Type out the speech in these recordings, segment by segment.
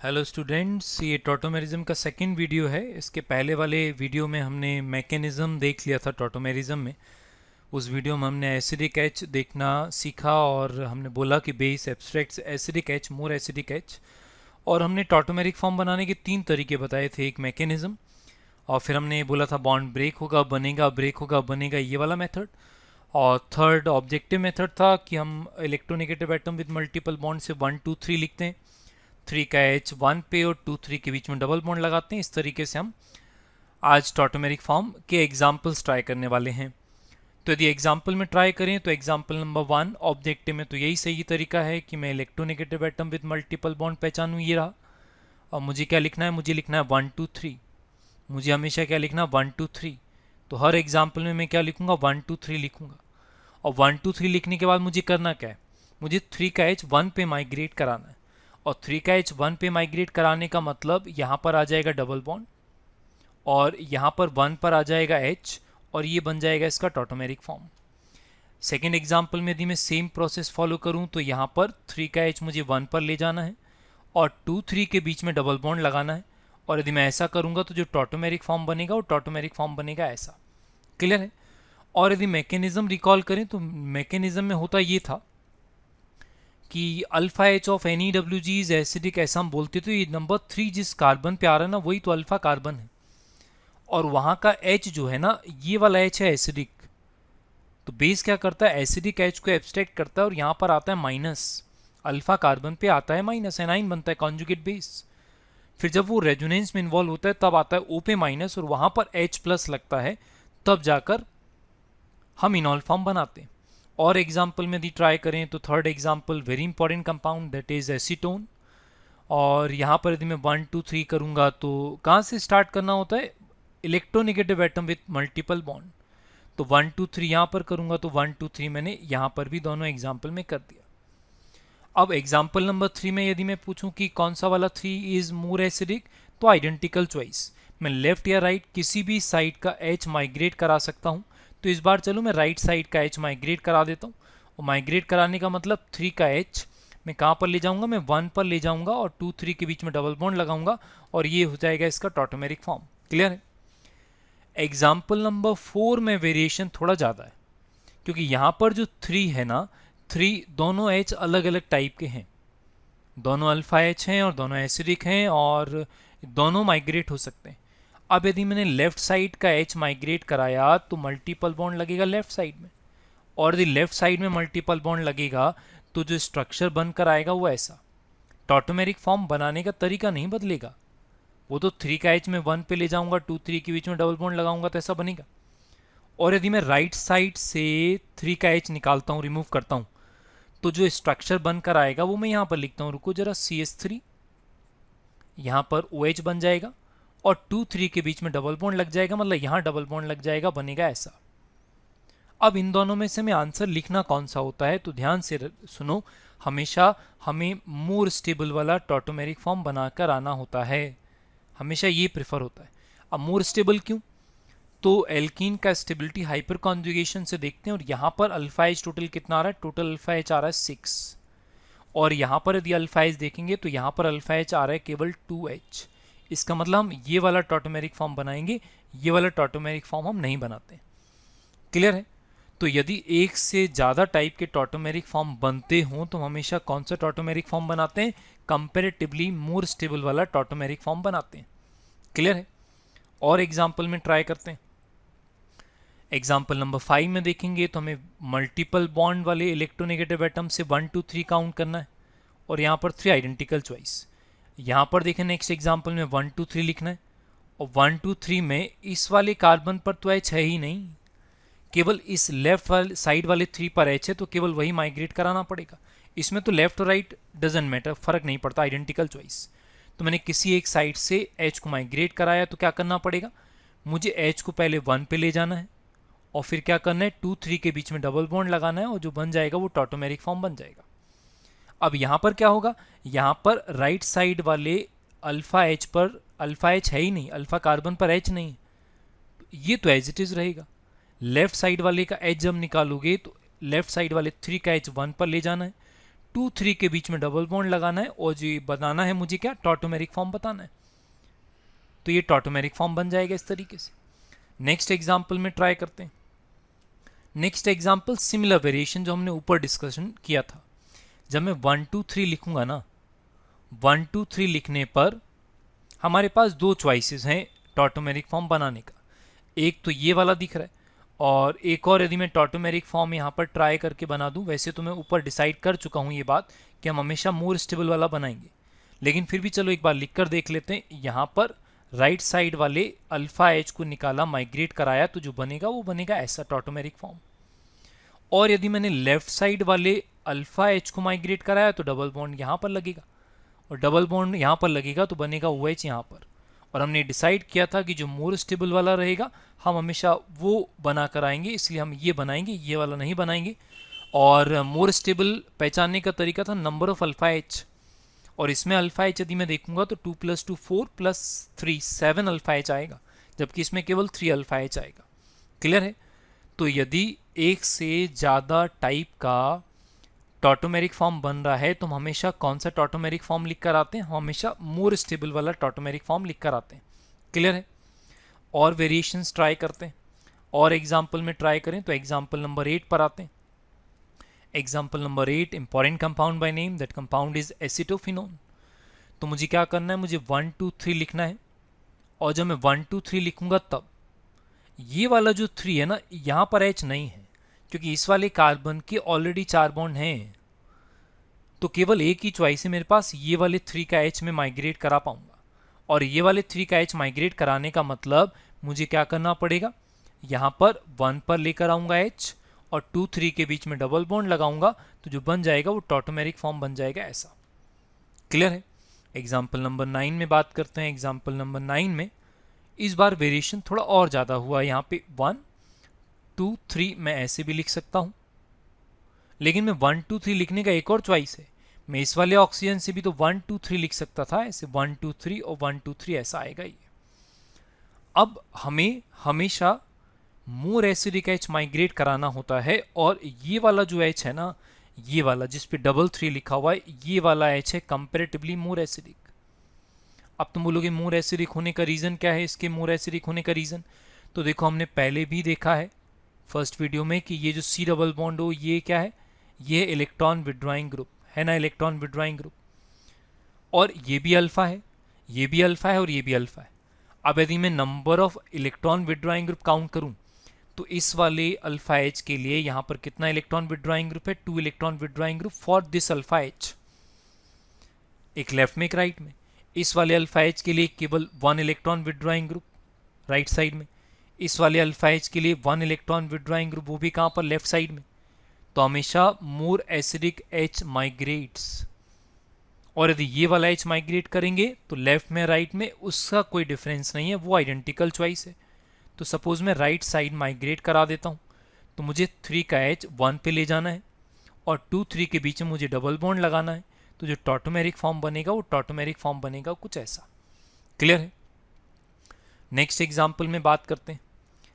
Hello students, ये tautomerism का second video है। इसके पहले वाले वीडियो में हमने मैकेनिज्म देख लिया था टॉटोमेरिज्म में। उस वीडियो में हमने एसिडिक एच देखना सीखा और हमने बोला कि base abstract acidic H more acidic H. और हमने टॉटोमेरिक फॉर्म बनाने के 3 तरीके बताए थे, एक मैकेनिज्म, और फिर हमने बोला था बॉन्ड ब्रेक होगा बनेगा, ब्रेक होगा बनेगा, ये वाला मेथड। और थर्ड ऑब्जेक्टिव मेथड था कि हम electronegative atom with multiple bond से 1 2 3 लिखते हैं, 3 का एच 1 पे और 2 3 के बीच में डबल बॉन्ड लगाते हैं। इस तरीके से हम आज टॉटोमेरिक फॉर्म के एग्जाम्पल्स ट्राई करने वाले हैं। तो यदि एग्जाम्पल में ट्राई करें तो एग्जाम्पल नंबर 1 ऑब्जेक्टिव में तो यही सही तरीका है कि मैं electronegative atom with multiple bond पहचानूँ, ये रहा। और मुझे क्या लिखना है, मुझे लिखना है 1 2 3। मुझे हमेशा क्या लिखना, 1 2 3। तो हर एग्जाम्पल में मैं क्या लिखूंगा, 1 2 3 लिखूंगा। और 1 2 3 लिखने के बाद मुझे करना क्या है, मुझे 3 का एच 1 पे माइग्रेट कराना है। और 3 का एच 1 पे माइग्रेट कराने का मतलब यहाँ पर आ जाएगा डबल बॉन्ड और यहाँ पर 1 पर आ जाएगा एच और ये बन जाएगा इसका टॉटोमेरिक फॉर्म। सेकेंड एग्जाम्पल में यदि मैं सेम प्रोसेस फॉलो करूँ तो यहाँ पर 3 का एच मुझे 1 पर ले जाना है और 2 3 के बीच में डबल बॉन्ड लगाना है। और यदि मैं ऐसा करूँगा तो जो टॉटोमेरिक फॉर्म बनेगा वो टॉटोमेरिक फॉर्म बनेगा ऐसा। क्लियर है। और यदि मैकेनिज्म रिकॉल करें तो मैकेनिज्म में होता ये था कि alpha H of any W G is acidic, ऐसा हम बोलते थे। ये नंबर 3 जिस कार्बन पे आ रहा है ना, वही तो अल्फा कार्बन है। और वहाँ का एच जो है ना, ये वाला एच है एसिडिक। तो बेस क्या करता है, एसिडिक एच को एब्स्ट्रैक्ट करता है और यहाँ पर आता है माइनस। अल्फा कार्बन पे आता है माइनस, एनाइन बनता है कॉन्जुगेट बेस। फिर जब वो रेजोनेंस में इन्वॉल्व होता है तब आता है ओ पे माइनस और वहाँ पर एच प्लस लगता है, तब जाकर हम इनॉल फॉर्म बनाते हैं। और एग्जाम्पल में यदि ट्राई करें तो third example very important compound that is acetone. और यहाँ पर यदि मैं 1 2 3 करूँगा तो कहाँ से स्टार्ट करना होता है, electronegative atom with multiple bond. तो 1 2 3 यहाँ पर करूँगा तो 1 2 3 मैंने यहाँ पर भी दोनों एग्जाम्पल में कर दिया। अब एग्जाम्पल नंबर 3 में यदि मैं पूछूं कि कौन सा वाला 3 इज मोर एसिडिक, तो आइडेंटिकल चॉइस। मैं लेफ्ट या राइट किसी भी साइड का एच माइग्रेट करा सकता हूँ। तो इस बार चलो मैं राइट साइड का एच माइग्रेट करा देता हूँ। और माइग्रेट कराने का मतलब 3 का एच मैं कहाँ पर ले जाऊँगा, मैं 1 पर ले जाऊँगा और 2 3 के बीच में डबल बॉन्ड लगाऊंगा और ये हो जाएगा इसका टॉटोमेरिक फॉर्म। क्लियर है। एग्जाम्पल नंबर 4 में वेरिएशन थोड़ा ज़्यादा है, क्योंकि यहाँ पर जो 3 है ना, 3 दोनों एच अलग अलग टाइप के हैं। दोनों अल्फा एच हैं और दोनों एसिडिक हैं और दोनों माइग्रेट हो सकते हैं। अब यदि मैंने लेफ्ट साइड का एच माइग्रेट कराया तो मल्टीपल बॉन्ड लगेगा लेफ्ट साइड में। और यदि लेफ्ट साइड में मल्टीपल बॉन्ड लगेगा तो जो स्ट्रक्चर बनकर आएगा वो ऐसा। टॉटोमेरिक फॉर्म बनाने का तरीका नहीं बदलेगा। वो तो 3 का एच में 1 पे ले जाऊंगा, 2 3 के बीच में डबल बॉन्ड लगाऊंगा तो ऐसा बनेगा। और यदि मैं राइट साइड से 3 का एच निकालता हूँ, रिमूव करता हूँ, तो जो स्ट्रक्चर बनकर आएगा वो मैं यहाँ पर लिखता हूँ। रुको जरा, CH3 यहाँ पर OH बन जाएगा और 2 3 के बीच में डबल बॉन्ड लग जाएगा, मतलब यहाँ डबल बॉन्ड लग जाएगा, बनेगा ऐसा। अब इन दोनों में से मैं आंसर लिखना कौन सा होता है, तो ध्यान से सुनो। हमेशा हमें मोर स्टेबल वाला टॉटोमेरिक फॉर्म बनाकर आना होता है, हमेशा ये प्रेफर होता है। अब मोर स्टेबल क्यों, तो एल्कीन का स्टेबिलिटी हाइपर कॉन्जुगेशन से देखते हैं। और यहाँ पर अल्फा एच टोटल कितना आ रहा है, टोटल अल्फा एच आ रहा है 6। और यहाँ पर यदि अल्फा एच देखेंगे तो यहाँ पर अल्फा एच आ रहा है केवल 2H। इसका मतलब हम ये वाला टॉटोमेरिक फॉर्म बनाएंगे, ये वाला टॉटोमेरिक फॉर्म हम नहीं बनाते। क्लियर है। तो यदि एक से ज़्यादा टाइप के टॉटोमेरिक फॉर्म बनते हों तो हम हमेशा कौन सा टॉटोमेरिक फॉर्म बनाते हैं, कंपेरेटिवली मोर स्टेबल वाला टॉटोमेरिक फॉर्म बनाते हैं। क्लियर है। और एग्जाम्पल में ट्राई करते हैं। एग्जाम्पल नंबर 5 में देखेंगे तो हमें मल्टीपल बॉन्ड वाले इलेक्ट्रोनेगेटिव एटम से 1 2 3 काउंट करना है और यहाँ पर 3 आइडेंटिकल चॉइस। यहाँ पर देखें नेक्स्ट एग्जाम्पल में 1 2 3 लिखना है और 1 2 3 में इस वाले कार्बन पर तो एच है ही नहीं, केवल इस लेफ्ट वाले साइड वाले 3 पर एच है, तो केवल वही माइग्रेट कराना पड़ेगा। इसमें तो लेफ्ट और राइट डजेंट मैटर, फर्क नहीं पड़ता, आइडेंटिकल चॉइस। तो मैंने किसी एक साइड से एच को माइग्रेट कराया तो क्या करना पड़ेगा, मुझे एच को पहले 1 पे ले जाना है और फिर क्या करना है, 2 3 के बीच में डबल बॉन्ड लगाना है और जो बन जाएगा वो टॉटोमेरिक फॉर्म बन जाएगा। अब यहाँ पर क्या होगा, यहाँ पर राइट साइड वाले अल्फा एच पर अल्फा एच है ही नहीं, अल्फा कार्बन पर एच नहीं, ये तो एज इट इज रहेगा। लेफ्ट साइड वाले का एच जब निकालोगे तो लेफ्ट साइड वाले 3 का एच 1 पर ले जाना है, 2 3 के बीच में डबल बॉन्ड लगाना है और जो बनाना है मुझे क्या, टॉटोमेरिक फॉर्म बताना है। तो ये टॉटोमेरिक फॉर्म बन जाएगा इस तरीके से। नेक्स्ट एग्जाम्पल में ट्राई करते हैं। नेक्स्ट एग्जाम्पल सिमिलर वेरिएशन जो हमने ऊपर डिस्कशन किया था। जब मैं 1 2 3 लिखूंगा ना, 1 2 3 लिखने पर हमारे पास दो चॉइसेस हैं टॉटोमेरिक फॉर्म बनाने का। एक तो ये वाला दिख रहा है, और एक और यदि मैं टॉटोमेरिक फॉर्म यहाँ पर ट्राई करके बना दूँ। वैसे तो मैं ऊपर डिसाइड कर चुका हूँ ये बात कि हम हमेशा मोर स्टेबल वाला बनाएंगे, लेकिन फिर भी चलो एक बार लिख कर देख लेते हैं। यहाँ पर राइट साइड वाले अल्फा एच को निकाला, माइग्रेट कराया, तो जो बनेगा वो बनेगा ऐसा टॉटोमेरिक फॉर्म। और यदि मैंने लेफ्ट साइड वाले अल्फा एच को माइग्रेट कराया तो डबल बॉन्ड यहाँ पर लगेगा, और डबल बॉन्ड यहाँ पर लगेगा तो बनेगा ओ एच यहाँ पर। और हमने डिसाइड किया था कि जो मोर स्टेबल वाला रहेगा हम हमेशा वो बना कर आएंगे, इसलिए हम ये बनाएंगे, ये वाला नहीं बनाएंगे। और मोर स्टेबल पहचानने का तरीका था नंबर ऑफ अल्फा एच, और इसमें अल्फा एच यदि मैं देखूंगा तो 2 + 2 4 + 3 7 अल्फा एच आएगा, जबकि इसमें केवल 3 अल्फा एच आएगा। क्लियर है? तो यदि एक से ज़्यादा टाइप का टॉटोमेरिक फॉर्म बन रहा है तो हम हमेशा कौन सा टॉटोमेरिक फॉर्म लिख कर आते हैं, हम हमेशा मोर स्टेबल वाला टॉटोमेरिक फॉर्म लिख कर आते हैं। क्लियर है? और वेरिएशंस ट्राई करते हैं, और एग्जाम्पल में ट्राई करें तो एग्जाम्पल नंबर 8 पर आते हैं। Example number 8, important compound by name, that compound is acetophenone. तो मुझे क्या करना है, मुझे 1 2 3 लिखना है, और जब मैं 1 2 3 लिखूंगा तब ये वाला जो 3 है ना, यहाँ पर एच नहीं है, क्योंकि इस वाले कार्बन के ऑलरेडी 4 बॉन्ड हैं। तो केवल एक ही चॉइस है मेरे पास, ये वाले 3 का एच में माइग्रेट करा पाऊंगा। और ये वाले 3 का एच माइग्रेट कराने का मतलब मुझे क्या करना पड़ेगा, यहाँ पर 1 पर लेकर आऊंगा एच, और 2 3 के बीच में डबल बॉन्ड लगाऊंगा, तो जो बन जाएगा वो टॉटोमेरिक फॉर्म बन जाएगा ऐसा। क्लियर है? एग्जाम्पल नंबर 9 में बात करते हैं। एग्जाम्पल नंबर 9 में इस बार वेरिएशन थोड़ा और ज़्यादा हुआ। यहाँ पे 1 2 3 मैं ऐसे भी लिख सकता हूँ, लेकिन मैं 1 2 3 लिखने का एक और चॉइस है। मैं इस वाले ऑक्सीजन से भी तो 1 2 3 लिख सकता था, ऐसे 1 2 3 और 1 2 3 ऐसा आएगा ये। अब हमें हमेशा मोर एसिडिक एच माइग्रेट कराना होता है, और ये वाला जो एच है ना, ये वाला जिस पे 3 लिखा हुआ है, ये वाला एच है कंपेरेटिवली मोर एसिडिक। अब तुम बोलोगे मोर एसिडिक होने का रीज़न क्या है, इसके मोर एसिडिक होने का रीज़न तो देखो हमने पहले भी देखा है फर्स्ट वीडियो में कि ये जो C डबल बॉन्ड हो ये क्या है, ये इलेक्ट्रॉन विड्रॉइंग ग्रुप है ना, इलेक्ट्रॉन विड्रॉइंग ग्रुप। और ये भी अल्फा है, ये भी अल्फा है, और ये भी अल्फा है। अब यदि मैं number of electron withdrawing group count करूं तो इस वाले अल्फा एच के लिए यहाँ पर कितना इलेक्ट्रॉन विड्रॉइंग ग्रुप है, 2 electron withdrawing group for this alpha H, एक लेफ्ट में एक राइट में। इस वाले अल्फा एच के लिए केवल 1 electron withdrawing group right side में। इस वाले अल्फा एच के लिए 1 इलेक्ट्रॉन विड्रॉइंग ग्रुप, वो भी कहाँ पर, लेफ्ट साइड में। तो हमेशा मोर एसिडिक एच माइग्रेट्स, और यदि ये वाला एच माइग्रेट करेंगे तो लेफ्ट में राइट में उसका कोई डिफरेंस नहीं है, वो आइडेंटिकल चॉइस है। तो सपोज मैं राइट साइड माइग्रेट करा देता हूँ, तो मुझे 3 का एच 1 पे ले जाना है, और 2 3 के बीच में मुझे डबल बॉन्ड लगाना है, तो जो टॉटोमेरिक फॉर्म बनेगा वो टॉटोमेरिक फॉर्म बनेगा कुछ ऐसा। क्लियर है? नेक्स्ट एग्जाम्पल में बात करते हैं।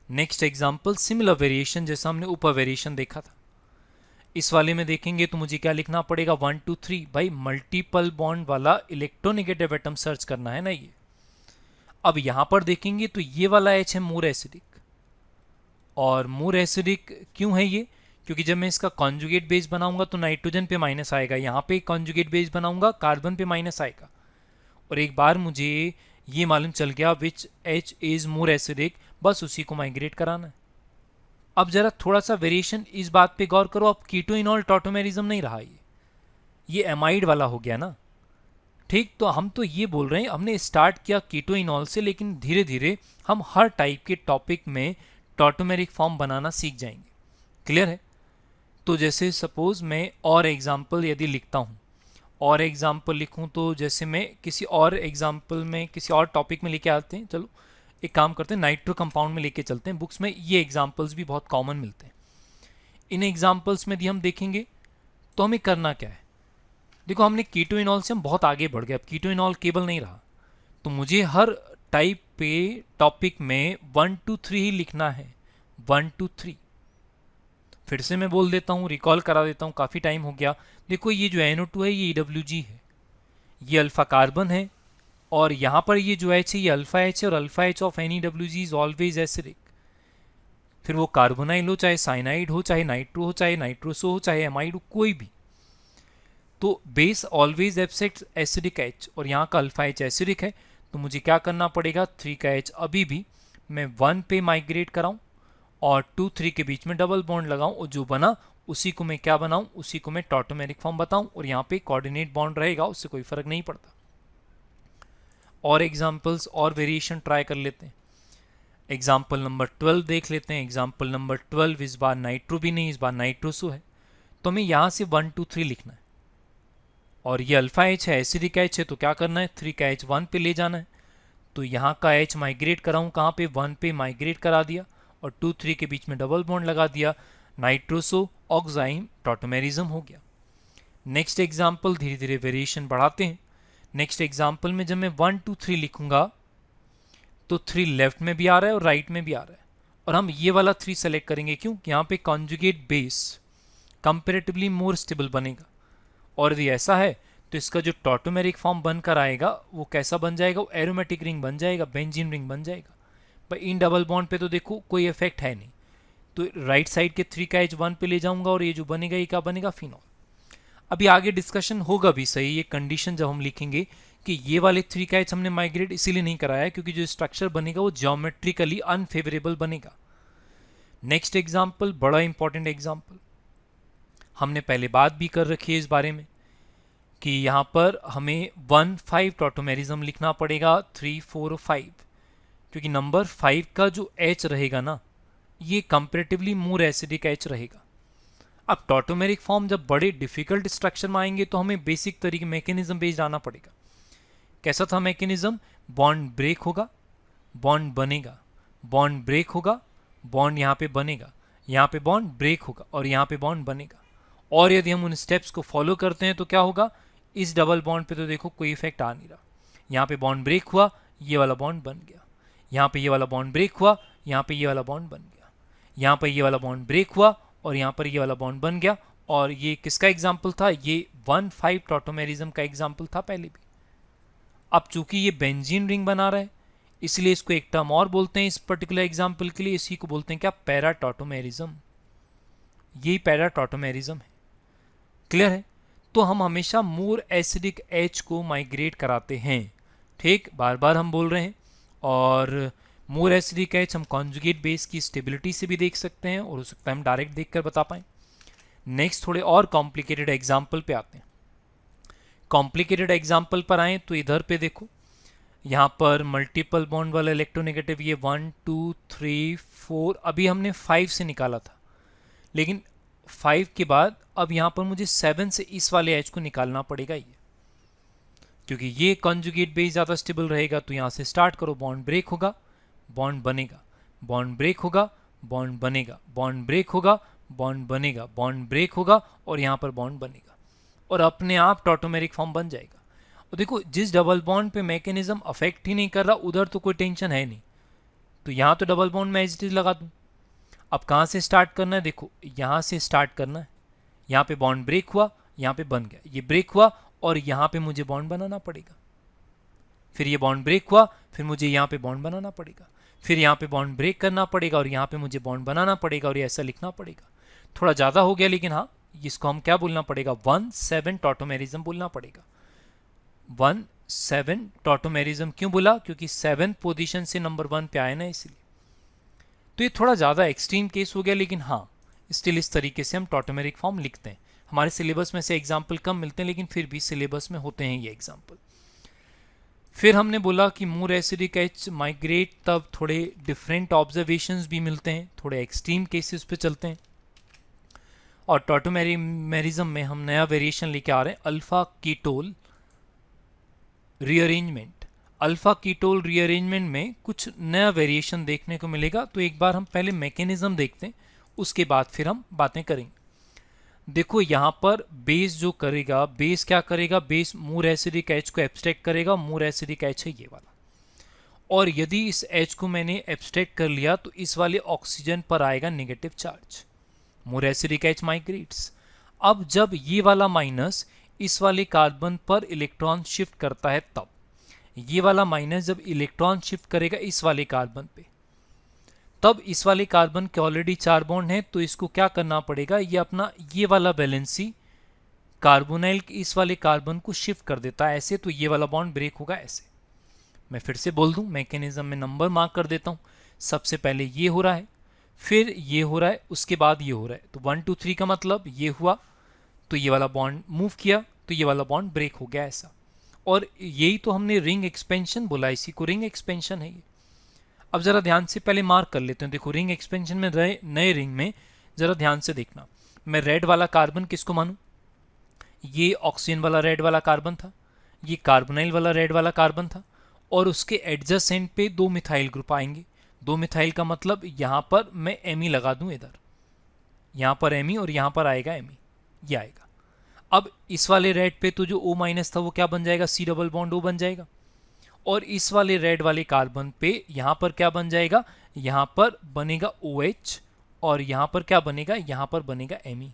नेक्स्ट एग्जाम्पल सिमिलर वेरिएशन, जैसा हमने ऊपर वेरिएशन देखा था, इस वाले में देखेंगे तो मुझे क्या लिखना पड़ेगा, 1 2 3 भाई मल्टीपल बॉन्ड वाला इलेक्ट्रोनेगेटिव एटम सर्च करना है ना ये। अब यहां पर देखेंगे तो ये वाला एच है मोर एसिडिक, और मोर एसिडिक क्यों है ये, क्योंकि जब मैं इसका कॉन्जुगेट बेस बनाऊंगा तो नाइट्रोजन पे माइनस आएगा, यहाँ पे कॉन्जुगेट बेस बनाऊंगा कार्बन पे माइनस आएगा। और एक बार मुझे ये मालूम चल गया विच एच इज मोर एसिडिक, बस उसी को माइग्रेट कराना है। अब जरा थोड़ा सा वेरिएशन इस बात पे गौर करो, अब कीटोइनॉल टॉटोमेरिज्म नहीं रहा ये एमाइड वाला हो गया ना। ठीक, तो हम तो ये बोल रहे हैं हमने स्टार्ट किया कीटोइनॉल से, लेकिन धीरे धीरे हम हर टाइप के टॉपिक में टॉटोमेरिक फॉर्म बनाना सीख जाएंगे। क्लियर है? तो जैसे सपोज मैं और एग्जाम्पल यदि लिखता हूँ, और एग्जाम्पल लिखूँ तो जैसे मैं किसी और एग्जाम्पल में किसी और टॉपिक में लेके आते हैं, चलो एक काम करते हैं नाइट्रो कंपाउंड में लेके चलते हैं। बुक्स में ये एग्जाम्पल्स भी बहुत कॉमन मिलते हैं। इन एग्जाम्पल्स में यदि हम देखेंगे तो हमें करना क्या है, देखो हमने कीटोइनॉल से हम बहुत आगे बढ़ गए, अब कीटोइनॉल केबल नहीं रहा, तो मुझे हर टाइप पे टॉपिक में 1 2 3 ही लिखना है, 1 2 3। फिर से मैं बोल देता हूँ, रिकॉल करा देता हूँ, काफ़ी टाइम हो गया। देखो ये जो NO2 है ये EWG है, ये अल्फा कार्बन है, और यहाँ पर ये जो H है ये अल्फा H है, और alpha H of NEWG is always acidic. फिर वो कार्बोनाइल हो, चाहे साइनाइड हो, चाहे नाइट्रो हो, चाहे नाइट्रोसो हो, चाहे एमाइड हो, कोई भी, तो base always accept acidic H, और यहाँ का अल्फा H एसिडिक है। तो मुझे क्या करना पड़ेगा, 3 का H अभी भी मैं 1 पे माइग्रेट कराऊं और 2 3 के बीच में डबल बॉन्ड लगाऊं, और जो बना उसी को मैं क्या बनाऊं, उसी को मैं टॉटोमेरिक फॉर्म बताऊं, और यहाँ पे कोऑर्डिनेट बॉन्ड रहेगा, उससे कोई फर्क नहीं पड़ता। और एग्जाम्पल्स और वेरिएशन ट्राई कर लेते हैं। एग्जाम्पल नंबर 12 देख लेते हैं। एग्जाम्पल नंबर 12 इस बार नाइट्रो भी नहीं, इस बार नाइट्रोसो है, तो हमें यहाँ से 1 2 3 लिखना है, और ये अल्फा H है, एसिडिक H है, तो क्या करना है, 3 का H 1 पे ले जाना है। तो यहाँ का H माइग्रेट कराऊँ कहाँ पे, 1 पे माइग्रेट करा दिया, और 2 3 के बीच में डबल बॉन्ड लगा दिया, नाइट्रोसो ऑक्साइम टॉटोमेरिज्म हो गया। नेक्स्ट एग्जाम्पल, धीरे धीरे वेरिएशन बढ़ाते हैं। नेक्स्ट एग्जाम्पल में जब मैं 1 2 3 लिखूंगा तो 3 लेफ्ट में भी आ रहा है और राइट में भी आ रहा है, और हम ये वाला 3 सेलेक्ट करेंगे, क्यों, यहाँ पे conjugate base comparatively more stable बनेगा, और यदि ऐसा है तो इसका जो टॉटोमेरिक फॉर्म बनकर आएगा वो कैसा बन जाएगा, वो एरोमेटिक रिंग बन जाएगा, बेंजीन रिंग बन जाएगा। पर इन डबल बॉन्ड पे तो देखो कोई इफेक्ट है नहीं, तो राइट साइड के 3 का H 1 पे ले जाऊंगा, और ये जो बनेगा ये क्या बनेगा, फिनॉल। अभी आगे डिस्कशन होगा भी सही, ये कंडीशन जब हम लिखेंगे कि ये वाले 3 का H हमने माइग्रेट इसीलिए नहीं कराया है क्योंकि जो स्ट्रक्चर बनेगा वो ज्योमेट्रिकली अनफेवरेबल बनेगा। नेक्स्ट एग्जाम्पल, बड़ा इंपॉर्टेंट एग्जाम्पल, हमने पहले बात भी कर रखी है इस बारे में कि यहाँ पर हमें 1 5 टॉटोमेरिज्म लिखना पड़ेगा, 3 4 और 5, क्योंकि नंबर 5 का जो H रहेगा ना ये कंपेरेटिवली मोर एसिडिक H रहेगा। अब टॉटोमेरिक फॉर्म जब बड़े डिफिकल्ट स्ट्रक्चर में आएंगे तो हमें बेसिक तरीके मैकेनिज्म बेस्ड आना पड़ेगा। कैसा था मैकेनिज्म, बॉन्ड ब्रेक होगा, बॉन्ड बनेगा, बॉन्ड ब्रेक होगा, बॉन्ड यहाँ पे बनेगा, यहाँ पे बॉन्ड ब्रेक होगा, और यहाँ पे बॉन्ड बनेगा। और यदि हम उन स्टेप्स को फॉलो करते हैं तो क्या होगा, इस डबल बॉन्ड पे तो देखो कोई इफेक्ट आ नहीं रहा, यहाँ पे बॉन्ड ब्रेक हुआ, ये वाला बॉन्ड बन गया, यहाँ पे ये वाला बॉन्ड ब्रेक हुआ, यहाँ पे ये वाला बॉन्ड बन गया, यहाँ पे ये वाला बॉन्ड ब्रेक हुआ, और यहाँ पर ये वाला बॉन्ड बन गया। और ये किसका एग्जाम्पल था, ये 1 5 टॉटोमेरिज्म का एग्जाम्पल था पहले भी। अब चूंकि ये बेंजीन रिंग बना रहा है इसलिए इसको एक टर्म और बोलते हैं इस पर्टिकुलर एग्जाम्पल के लिए, इसी को बोलते हैं क्या, पैरा टॉटोमेरिज्म। यही पैरा टॉटोमेरिज्म है, क्लियर है। तो हम हमेशा मोर एसिडिक H को माइग्रेट कराते हैं, ठीक, बार बार हम बोल रहे हैं। और मोर एसिडिक H हम कॉन्जुगेट बेस की स्टेबिलिटी से भी देख सकते हैं, और हो सकता है हम डायरेक्ट देखकर बता पाएं। नेक्स्ट थोड़े और कॉम्प्लिकेटेड एग्जाम्पल पे आते हैं। कॉम्प्लिकेटेड एग्जाम्पल पर आए तो इधर पे देखो, यहाँ पर मल्टीपल बॉन्ड वाला इलेक्ट्रोनेगेटिव, ये 1 2 3 4, अभी हमने 5 से निकाला था, लेकिन 5 के बाद अब यहाँ पर मुझे 7 से इस वाले H को निकालना पड़ेगा, ये क्योंकि ये कॉन्जुगेट बेस ज़्यादा स्टेबल रहेगा। तो यहाँ से स्टार्ट करो, बॉन्ड ब्रेक होगा, बॉन्ड बनेगा, बॉन्ड ब्रेक होगा, बॉन्ड बनेगा, बॉन्ड ब्रेक होगा, बॉन्ड बनेगा, बॉन्ड ब्रेक होगा, और यहाँ पर बॉन्ड बनेगा, और अपने आप टॉटोमेरिक फॉर्म बन जाएगा। और देखो जिस डबल बॉन्ड पे मैकेनिज्म अफेक्ट ही नहीं कर रहा उधर तो कोई टेंशन है नहीं, तो यहाँ तो डबल बॉन्ड में एज इट इज लगा दूँ। अब कहाँ से स्टार्ट करना है, देखो यहाँ से स्टार्ट करना है, यहाँ पे बॉन्ड ब्रेक हुआ, यहाँ पे बन गया, ये ब्रेक हुआ, और यहाँ पे मुझे बॉन्ड बनाना पड़ेगा, फिर ये बॉन्ड ब्रेक हुआ, फिर मुझे यहाँ पे बॉन्ड बनाना पड़ेगा, फिर यहाँ पे बॉन्ड ब्रेक करना पड़ेगा, और यहाँ पे मुझे बॉन्ड बनाना पड़ेगा, और ये ऐसा लिखना पड़ेगा। थोड़ा ज़्यादा हो गया, लेकिन हाँ इसको हम क्या बोलना पड़ेगा, 1 7 टॉटोमेरिज्म बोलना पड़ेगा। 1 7 टॉटोमेरिज्म क्यों बोला, क्योंकि 7th पोजीशन से नंबर 1 पे आए ना, इसलिए। तो ये थोड़ा ज़्यादा एक्सट्रीम केस हो गया, लेकिन हाँ स्टिल इस तरीके से हम टॉटोमेरिक फॉर्म लिखते हैं। हमारे सिलेबस में से एग्जाम्पल कम मिलते हैं, लेकिन फिर भी सिलेबस में होते हैं ये एग्जाम्पल। फिर हमने बोला कि मोर एसिडिक H माइग्रेट, तब थोड़े डिफरेंट ऑब्जर्वेशंस भी मिलते हैं, थोड़े एक्सट्रीम केसेस पे चलते हैं। और टॉटोमेरिज्म में हम नया वेरिएशन लेके आ रहे हैं, alpha ketol rearrangement. Alpha ketol rearrangement में कुछ नया वेरिएशन देखने को मिलेगा। तो एक बार हम पहले मैकेनिज्म देखते हैं, उसके बाद फिर हम बातें करेंगे। देखो यहाँ पर बेस जो करेगा, बेस क्या करेगा, बेस मोर एसिडिक H को एब्स्ट्रैक्ट करेगा, मोर एसिडिक H है ये वाला, और यदि इस H को मैंने एब्स्ट्रैक्ट कर लिया तो इस वाले ऑक्सीजन पर आएगा negative charge, more acidic H migrates. अब जब ये वाला माइनस इस वाले कार्बन पर इलेक्ट्रॉन शिफ्ट करता है, तब ये वाला माइनस जब इलेक्ट्रॉन शिफ्ट करेगा इस वाले कार्बन पे, तब इस वाले कार्बन के ऑलरेडी 4 बॉन्ड हैं, तो इसको क्या करना पड़ेगा, ये अपना ये वाला वैलेंसी कार्बोनाइल इस वाले कार्बन को शिफ्ट कर देता है ऐसे, तो ये वाला बॉन्ड ब्रेक होगा ऐसे। मैं फिर से बोल दूं, मैकेनिज्म में नंबर मार्क कर देता हूं। सबसे पहले ये हो रहा है, फिर ये हो रहा है, उसके बाद ये हो रहा है, तो 1 2 3 का मतलब ये हुआ, तो ये वाला बॉन्ड मूव किया, तो ये वाला बॉन्ड ब्रेक हो गया ऐसा। और यही तो हमने रिंग एक्सपेंशन बोला, इसी को रिंग एक्सपेंशन है ये। अब जरा ध्यान से पहले मार्क कर लेते हैं। देखो रिंग एक्सपेंशन में नए रिंग में जरा ध्यान से देखना, मैं रेड वाला कार्बन किसको मानूं, ये ऑक्सीजन वाला रेड वाला कार्बन था, ये कार्बोनाइल वाला रेड वाला कार्बन था, और उसके एडजेसेंट पे 2 मिथाइल ग्रुप आएंगे। 2 मिथाइल का मतलब यहां पर मैं एमी लगा दूं, इधर यहां पर एमी और यहां पर आएगा एमी, ये आएगा। अब इस वाले रेड पे तो जो O माइनस था वो क्या बन जाएगा, C डबल बॉन्ड O बन जाएगा। और इस वाले रेड वाले कार्बन पे यहां पर क्या बन जाएगा, यहां पर बनेगा OH, और यहां पर क्या बनेगा, यहां पर बनेगा Me।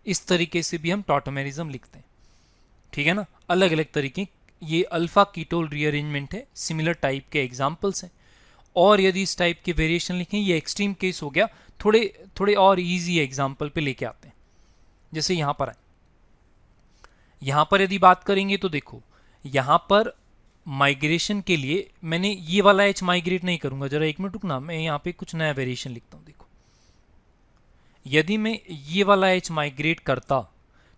इस तरीके से भी हम टॉटोमेरिज्म लिखते हैं, ठीक है ना, अलग अलग तरीके। ये अल्फा कीटोन रीअरेंजमेंट है, सिमिलर टाइप के एग्जाम्पल्स हैं। और यदि इस टाइप के वेरिएशन लिखें, ये एक्सट्रीम केस हो गया, थोड़े और इजी एग्जाम्पल पे लेके आते हैं। जैसे यहां पर आए, यहां पर यदि बात करेंगे तो देखो यहां पर माइग्रेशन के लिए मैंने ये वाला H माइग्रेट नहीं करूंगा, जरा एक मिनट रुकना, मैं यहाँ पे कुछ नया वेरिएशन लिखता हूँ। देखो यदि मैं ये वाला H माइग्रेट करता,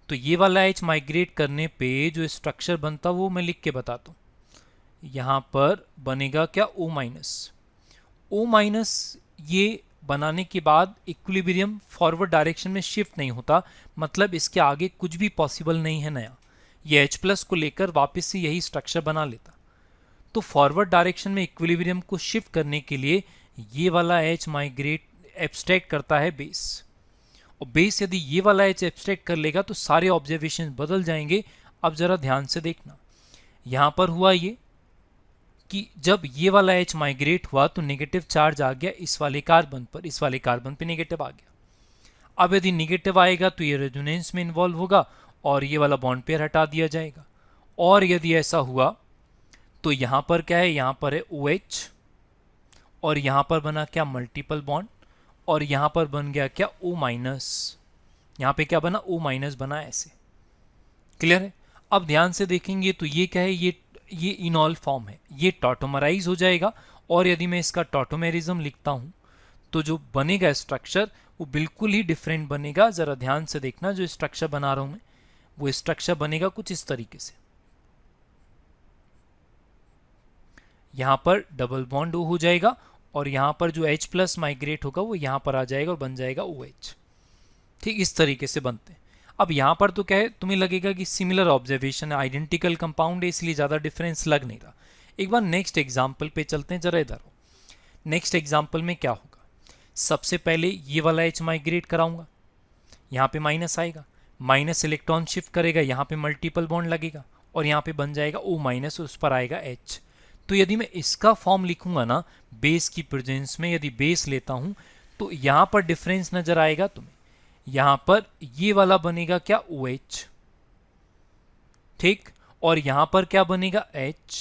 तो ये वाला H माइग्रेट करने पे जो स्ट्रक्चर बनता वो मैं लिख के बताता हूँ। यहाँ पर बनेगा क्या, O माइनस। O माइनस ये बनाने के बाद इक्विलिब्रियम फॉरवर्ड डायरेक्शन में शिफ्ट नहीं होता, मतलब इसके आगे कुछ भी पॉसिबल नहीं है नया, ये H प्लस को लेकर वापस से यही स्ट्रक्चर बना लेता। तो फॉरवर्ड डायरेक्शन में इक्विलिब्रियम को शिफ्ट करने के लिए ये वाला H माइग्रेट एब्स्ट्रैक्ट करता है बेस, और बेस यदि ये वाला H एब्स्ट्रैक्ट कर लेगा तो सारे ऑब्जर्वेशन बदल जाएंगे। अब जरा ध्यान से देखना, यहां पर हुआ ये कि जब ये वाला H माइग्रेट हुआ तो नेगेटिव चार्ज आ गया इस वाले कार्बन पर, इस वाले कार्बन पे नेगेटिव आ गया। अब यदि नेगेटिव आएगा तो ये रेजोनेंस में इन्वॉल्व होगा और ये वाला बॉन्ड पेयर हटा दिया जाएगा। और यदि ऐसा हुआ तो यहां पर क्या है, यहां पर है OH, और यहां पर बना क्या, मल्टीपल बॉन्ड, और यहां पर बन गया क्या, O माइनस। यहां पे क्या बना, O माइनस बना ऐसे। क्लियर है। अब ध्यान से देखेंगे तो ये क्या है, ये इनॉल फॉर्म है, ये टॉटोमराइज हो जाएगा। और यदि मैं इसका टॉटोमेरिज्म लिखता हूं तो जो बनेगा स्ट्रक्चर वो बिल्कुल ही डिफरेंट बनेगा। जरा ध्यान से देखना, जो स्ट्रक्चर बना रहा हूं मैं वो स्ट्रक्चर बनेगा कुछ इस तरीके से। यहां पर डबल बॉन्ड O हो जाएगा, और यहां पर जो H प्लस माइग्रेट होगा वो यहां पर आ जाएगा और बन जाएगा OH। ठीक इस तरीके से बनते हैं। अब यहां पर तो क्या है, तुम्हें लगेगा कि सिमिलर ऑब्जर्वेशन है, आइडेंटिकल कंपाउंड है, इसलिए ज़्यादा डिफरेंस लग नहीं रहा। एक बार नेक्स्ट एग्जाम्पल पे चलते हैं, जरा इधर हो। नेक्स्ट एग्जाम्पल में क्या होगा, सबसे पहले ये वाला H माइग्रेट कराऊंगा, यहाँ पे माइनस आएगा, माइनस इलेक्ट्रॉन शिफ्ट करेगा, यहाँ पे मल्टीपल बॉन्ड लगेगा, और यहाँ पे बन जाएगा O माइनस, उस पर आएगा H। तो यदि मैं इसका फॉर्म लिखूंगा ना बेस की प्रेजेंस में, यदि बेस लेता हूं तो यहाँ पर डिफरेंस नजर आएगा तुम्हें। यहां पर ये वाला बनेगा क्या, OH, ठीक, और यहां पर क्या बनेगा H,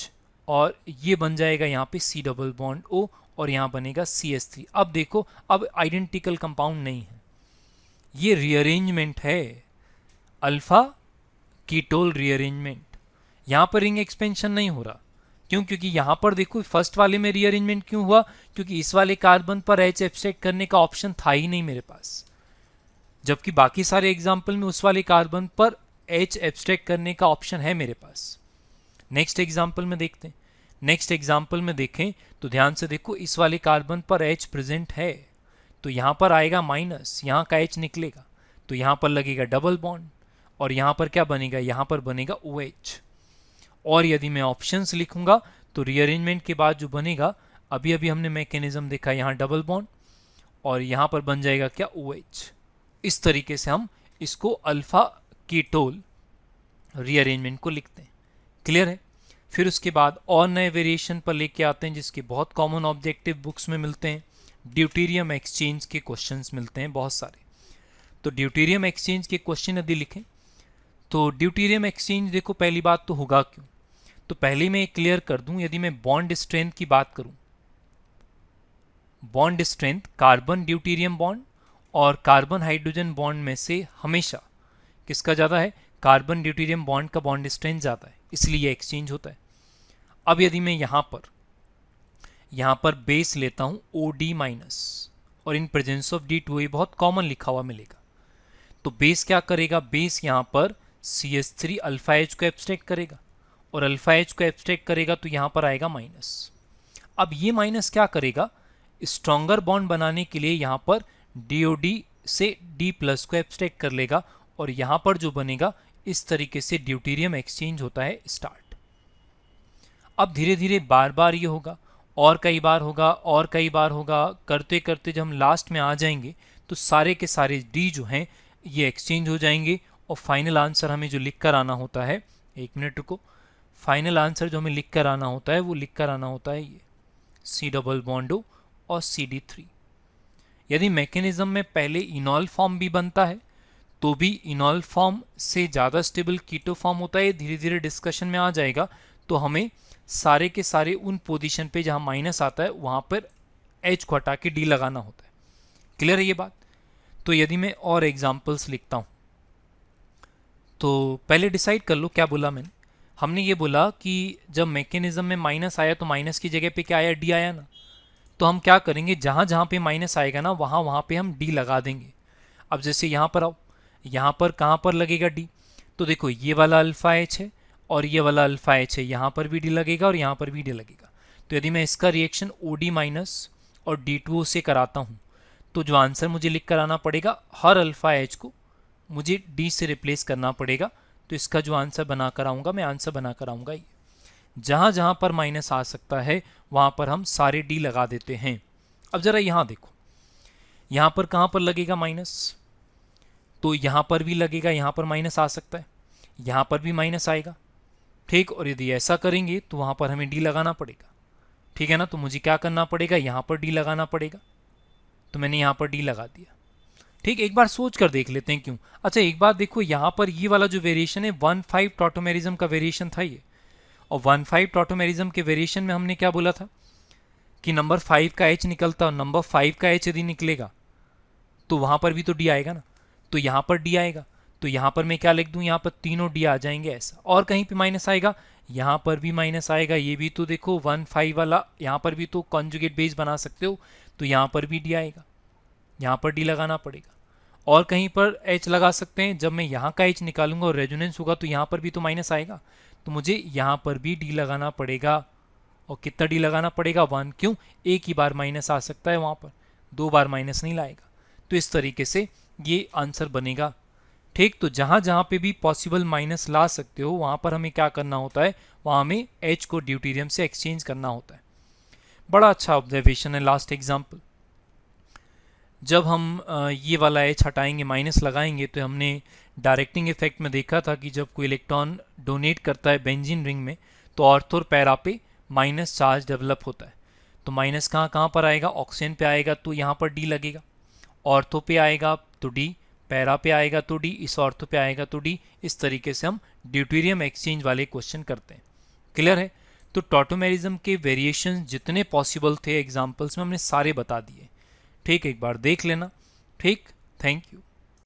और ये बन जाएगा यहाँ पे C डबल बॉन्ड O, और यहां बनेगा CH3। अब देखो, अब आइडेंटिकल कंपाउंड नहीं है, ये रीअरेंजमेंट है, अल्फा कीटोन रीअरेंजमेंट। यहां पर रिंग एक्सपेंशन नहीं हो रहा, क्यों, क्योंकि यहां पर देखो फर्स्ट वाले में रीअरेंजमेंट क्यों हुआ, क्योंकि इस वाले कार्बन पर H एब्स्ट्रैक्ट करने का ऑप्शन था ही नहीं मेरे पास, जबकि बाकी सारे एग्जाम्पल में उस वाले कार्बन पर H एब्स्ट्रैक्ट करने का ऑप्शन है मेरे पास। नेक्स्ट एग्जाम्पल में देखते हैं। नेक्स्ट एग्जाम्पल में देखें तो ध्यान से देखो, इस वाले कार्बन पर H प्रेजेंट है, तो यहां पर आएगा माइनस, यहां का H निकलेगा, तो यहां पर लगेगा डबल बॉन्ड, और यहां पर क्या बनेगा, यहां पर बनेगा OH। और यदि मैं ऑप्शंस लिखूंगा तो रीअरेंजमेंट के बाद जो बनेगा, अभी अभी हमने मैकेनिज्म देखा, यहां डबल बॉन्ड, और यहां पर बन जाएगा क्या, OH। इस तरीके से हम इसको अल्फा कीटोन रीअरेंजमेंट को लिखते हैं। क्लियर है। फिर उसके बाद और नए वेरिएशन पर लेके आते हैं, जिसके बहुत कॉमन ऑब्जेक्टिव बुक्स में मिलते हैं, ड्यूटेरियम एक्सचेंज के क्वेश्चंस मिलते हैं बहुत सारे। तो ड्यूटेरियम एक्सचेंज के क्वेश्चन यदि लिखें तो ड्यूटेरियम एक्सचेंज देखो पहली बात तो होगा क्यों, तो पहले मैं क्लियर कर दूं, यदि मैं बॉन्ड स्ट्रेंथ की बात करूं, bond strength carbon deuterium bond और कार्बन हाइड्रोजन बॉन्ड में से हमेशा किसका ज़्यादा है, कार्बन ड्यूटेरियम बॉन्ड का बॉन्ड स्ट्रेंथ ज़्यादा है, इसलिए एक्सचेंज होता है। अब यदि मैं यहाँ पर बेस लेता हूँ OD माइनस और इन प्रेजेंस ऑफ D2, ये बहुत कॉमन लिखा हुआ मिलेगा, तो बेस क्या करेगा, बेस यहाँ पर CH3 अल्फा H को एब्स्ट्रैक्ट करेगा और अल्फा H को एब्स्ट्रैक्ट करेगा तो यहाँ पर आएगा माइनस। अब ये माइनस क्या करेगा, स्ट्रॉन्गर बॉन्ड बनाने के लिए यहाँ पर DOD से D प्लस को एब्स्ट्रैक्ट कर लेगा और यहाँ पर जो बनेगा इस तरीके से ड्यूटेरियम एक्सचेंज होता है स्टार्ट। अब धीरे धीरे बार बार ये होगा और कई बार होगा और कई बार होगा, करते करते जब हम लास्ट में आ जाएंगे तो सारे के सारे D जो हैं ये एक्सचेंज हो जाएंगे और फाइनल आंसर हमें जो लिख कर आना होता है, एक मिनट रुको, फाइनल आंसर जो हमें लिख कर आना होता है वो लिख कर आना होता है ये C डबल बॉन्ड O और CD3। यदि मैकेनिज्म में पहले इनॉल फॉर्म भी बनता है तो भी इनॉल फॉर्म से ज़्यादा स्टेबल कीटो फॉर्म होता है, धीरे धीरे डिस्कशन में आ जाएगा, तो हमें सारे के सारे उन पोजीशन पे जहाँ माइनस आता है वहाँ पर H को हटा के D लगाना होता है। क्लियर है ये बात? तो यदि मैं और एग्जाम्पल्स लिखता हूँ तो पहले डिसाइड कर लो क्या बोला मैंने, हमने ये बोला कि जब मैकेनिज्म में माइनस आया तो माइनस की जगह पे क्या आया, D आया ना, तो हम क्या करेंगे, जहाँ जहाँ पे माइनस आएगा ना वहाँ पे हम D लगा देंगे। अब जैसे यहाँ पर आओ, यहाँ पर कहाँ पर लगेगा D, तो देखो ये वाला अल्फा H है और ये वाला अल्फा H है, यहाँ पर भी D लगेगा और यहाँ पर भी D लगेगा। तो यदि मैं इसका रिएक्शन OD माइनस और D2O से कराता हूँ तो जो आंसर मुझे लिख कर आना पड़ेगा, हर अल्फा H को मुझे D से रिप्लेस करना पड़ेगा, तो इसका जो आंसर बना कर आऊँगा, मैं आंसर बना कर आऊँगा ये, जहाँ जहाँ पर माइनस आ सकता है वहाँ पर हम सारे D लगा देते हैं। अब ज़रा यहाँ देखो, यहाँ पर कहाँ पर लगेगा माइनस, तो यहाँ पर भी लगेगा, यहाँ पर माइनस आ सकता है, यहाँ पर भी माइनस आएगा, ठीक, और यदि ऐसा करेंगे तो वहाँ पर हमें D लगाना पड़ेगा, ठीक है ना, तो मुझे क्या करना पड़ेगा, यहाँ पर D लगाना पड़ेगा, तो मैंने यहाँ पर D लगा दिया, ठीक। एक बार सोच कर देख लेते हैं क्यों। अच्छा एक बात देखो, यहाँ पर ये वाला जो वेरिएशन है 1,5 टॉटोमेरिज्म का वेरिएशन था ये, और 1,5 टॉटोमेरिज्म के वेरिएशन में हमने क्या बोला था कि नंबर 5 का H निकलता, और नंबर 5 का H यदि निकलेगा तो वहाँ पर भी तो D आएगा ना, तो यहाँ पर D आएगा, तो यहाँ पर मैं क्या लिख दूँ, यहाँ पर तीनों D आ जाएंगे ऐसा, और कहीं पे माइनस आएगा, यहाँ पर भी माइनस आएगा, ये भी तो देखो 1,5 वाला, यहाँ पर भी तो कॉन्जुगेट बेस बना सकते हो, तो यहाँ पर भी D आएगा, यहाँ पर D लगाना पड़ेगा, और कहीं पर H लगा सकते हैं, जब मैं यहाँ का H निकालूंगा और रेजोनेंस होगा तो यहाँ पर भी तो माइनस आएगा, तो मुझे यहाँ पर भी D लगाना पड़ेगा, और कितना D लगाना पड़ेगा, 1, क्यों, एक ही बार माइनस आ सकता है वहाँ पर, 2 बार माइनस नहीं लाएगा, तो इस तरीके से ये आंसर बनेगा, ठीक। तो जहाँ जहाँ पे भी पॉसिबल माइनस ला सकते हो वहाँ पर हमें क्या करना होता है, वहाँ हमें H को ड्यूटेरियम से एक्सचेंज करना होता है। बड़ा अच्छा ऑब्जर्वेशन है। लास्ट एग्जाम्पल, जब हम ये वाला H हटाएंगे, माइनस लगाएंगे, तो हमने डायरेक्टिंग इफेक्ट में देखा था कि जब कोई इलेक्ट्रॉन डोनेट करता है बेंजीन रिंग में तो ऑर्थो और पैरा पे माइनस चार्ज डेवलप होता है, तो माइनस कहाँ कहाँ पर आएगा, ऑक्सीजन पे आएगा तो यहाँ पर D लगेगा, ऑर्थो पे आएगा तो D, पैरा पे आएगा तो D, इस ऑर्थो पे आएगा तो D। इस तरीके से हम ड्यूटेरियम एक्सचेंज वाले क्वेश्चन करते हैं। क्लियर है? तो टॉटोमेरिज्म के वेरिएशन जितने पॉसिबल थे एग्जाम्पल्स में हमने सारे बता दिए, ठीक, एक बार देख लेना, ठीक। Thank you.